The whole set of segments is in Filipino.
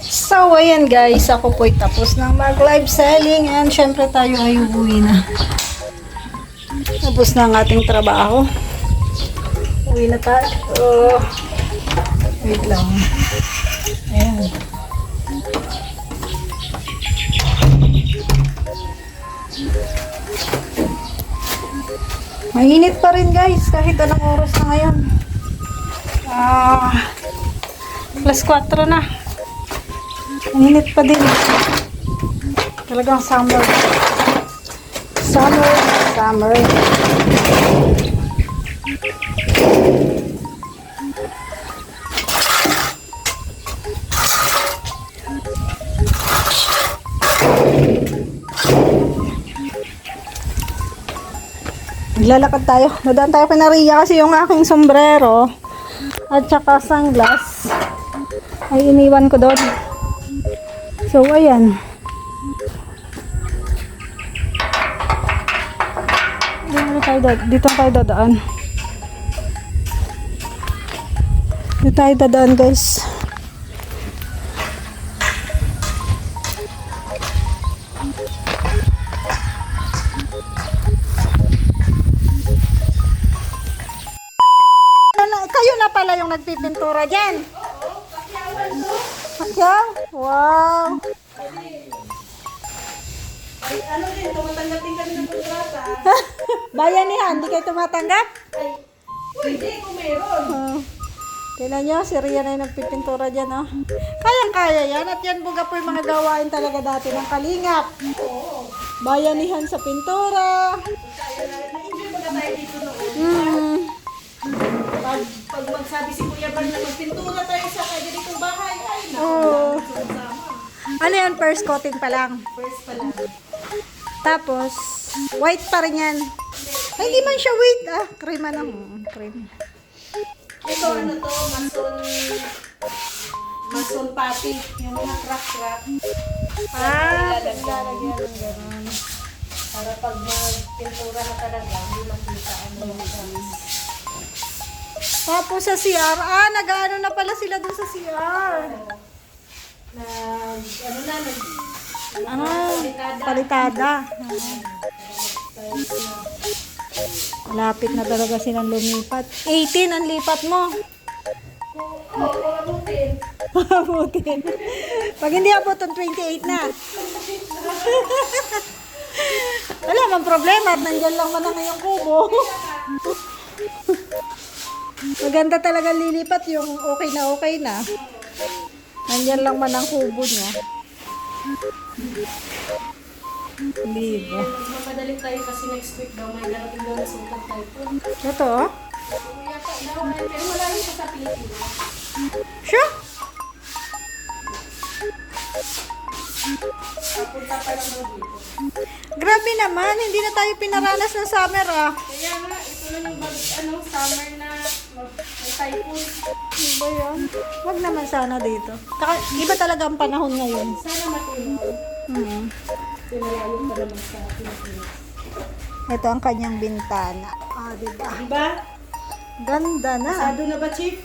So, ayan guys, ako po'y tapos ng mag-live selling and syempre tayo ay uuwi na. Tapos na ang ating trabaho. Uwi na tayo. Wait lang. Ayan. Mainit pa rin guys, kahit anong oras na ngayon. Plus 4 na. Mainit pa din. Talagang summer. Summer, summer. Maglalakad tayo. Nadaan tayo kay Naria kasi yung aking sombrero at saka sunglass ay iniwan ko doon. So, ayan. Dito tayo dadaan. Dito tayo dadaan, guys. Kayo na pala yung nagpipintura dyan. Pakyaw? Wow. Ay, ano din, tumatanggap din kami ng kontrata. Bayanihan, hindi kayo tumatanggap? Ay, pwede kung meron. Tingnan nyo, si Rian ay nagpipintura dyan, oh. Kayang-kaya yan. At yan, buga po yung mga gawain talaga dati ng kalingap. Oo. Bayanihan sa pintura. Na-enjoy ba tayo dito noon? Pag magsabi si Kuya Bal na magpintura tayo sa ganitong bahay, ay, Oo. sama. Ano yan, first coating pa lang. First pa lang. Tapos, white pa rin yan. Ay, hindi man siya white. Cream na lang. Cream. Ito, ano to, mason pati. Yung mga crack-crack. Lalagyan ng gano'n. Para pag magpintura na talaga, hindi makita ano yung Tapos sa CR, nag-ano na pala sila dun sa CR. Palitada. Malapit na talaga silang lumipat. 18 ang lipat mo. Abutin. Pag hindi abutin, 28 na. Wala mang problema at nandyan lang man ang iyong kubo. Maganda talaga lilipat yung okay na. Nandyan lang man ang kubo niya. Libo. Magmadali tayo kasi next week daw may darating daw na sultan tayo po. Ito? Yata daw, pero wala rin siya sa Pilipinas. Siya? Punta pa lang daw dito. Grabe naman, hindi na tayo pinaranas ng summer Kaya nga, ito lang yung summer na may typhoon. Ano ba yan? Wag naman sana dito. Iba talaga ang panahon ngayon. Sana matunaw. Pinalayo pa naman sa Pilipinas. Ito ang kanyang bintana. Diba? Diba? Ganda na. Sado na ba, Chief?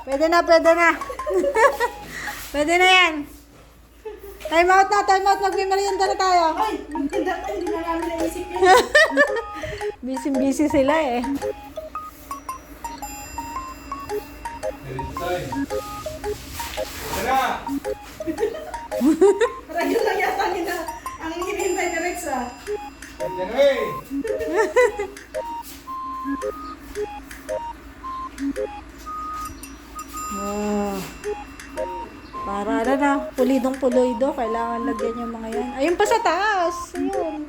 Pwede na. Pwede na yan. Time out. Magmimerienda na tayo. Ay, maganda tayo. Hindi na namin naisip yun. Busy sila eh. Para yun lang yata nila. Ang hinihintay ni Rex, Para na. Pulidong-puloido. Kailangan lagyan yung mga yan. Ayun pa sa taas. Ayun.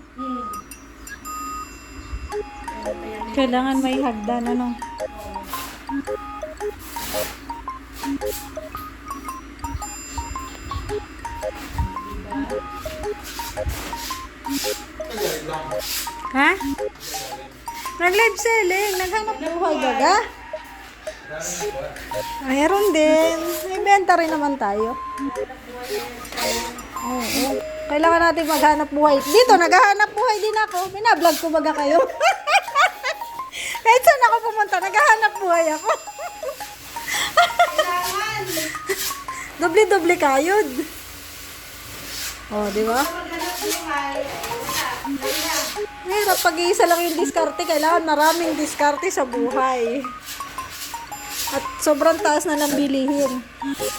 Kailangan may hagdan, ano? Ha? Nag-live selling. Naghanap buhay gaga. Mayroon din. May benta rin naman tayo. Oo. Kailangan natin maghanap buhay. Dito, naghahanap buhay din ako. Binablog ko baga kayo. Kahit saan ako pumunta, naghahanap buhay ako. Doble-doble kayod. Oh, di ba? Maghanap buhay. Mahirap pag-iisa lang yung diskarte. Kailangan maraming diskarte sa buhay. At sobrang taas na ng bilihin.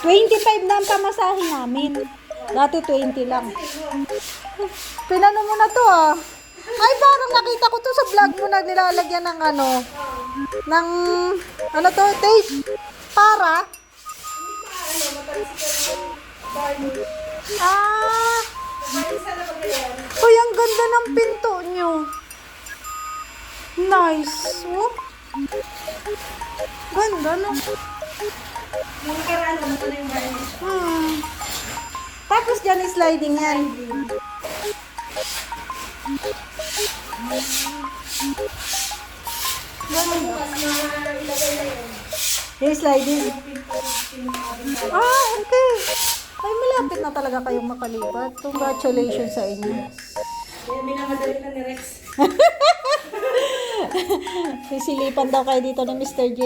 25 na ang pamasahe namin. Dati 20 lang. Pinano mo na to ah. Ay, parang nakita ko to sa vlog mo na nilalagyan ng to, tape. Para? Ah. Uy, ang ganda ng pinto nyo. Nice. Oh. Ganda, no? Yung karano, ano na yung varnish? Tapos dyan sliding yan. Bukas na ilagay na yun. Yung sliding. Ah, okay. Ay, malapit na talaga kayong makalipat. Congratulations sa inyo. Kaya minamadali na ni Rex. Sisilipan daw kayo dito ng Mr. J.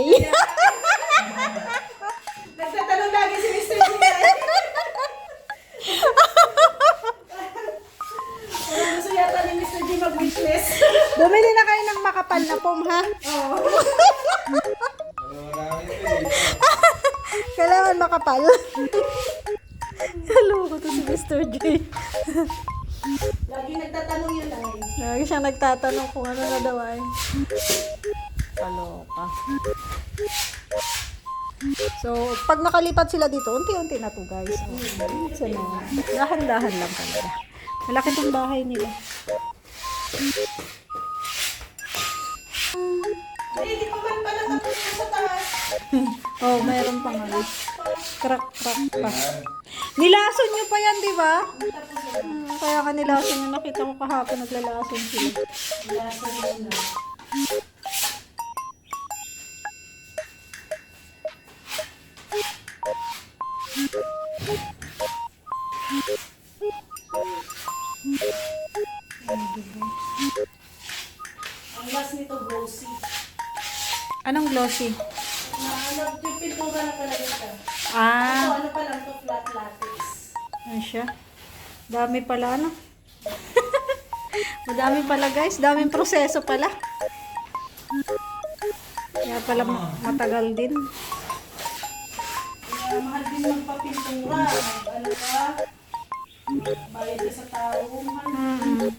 Nagtatanong lagi si Mr. Jay. Gusto yata ni Mr. J mag-witness. Bumili na kayo ng makapal na foam, ha? Oo. Kailangan makapal. Naloko to si Mr. J. Lagi nagtatanong yun ay. Lagi siya nagtatanong kung ano na daw ay. Kaloka. So, pag nakalipat sila dito, unti-unti na to guys. So, dahan-dahan lang talaga. Malaki tong bahay nila. Ay, hindi pa man pala tapos na sa taas. Oh, mayroon pa nga. Crack pa. Nilason nyo pa yan, di ba? Kaya ka nilason nyo. Nakita ko kahapon naglalason sila. Lasa nila. Ang last nito, glossy. Anong glossy? Yung pintura na talaga siya. Ito, Ah, ano pa lang to, flat latex. ano siya? Dami pala, ano? Madami pala, guys. Daming proseso pala. Kaya pala matagal din. Kaya mahal din magpapintura. Ano ka? Bayad ka sa tao. Mahal.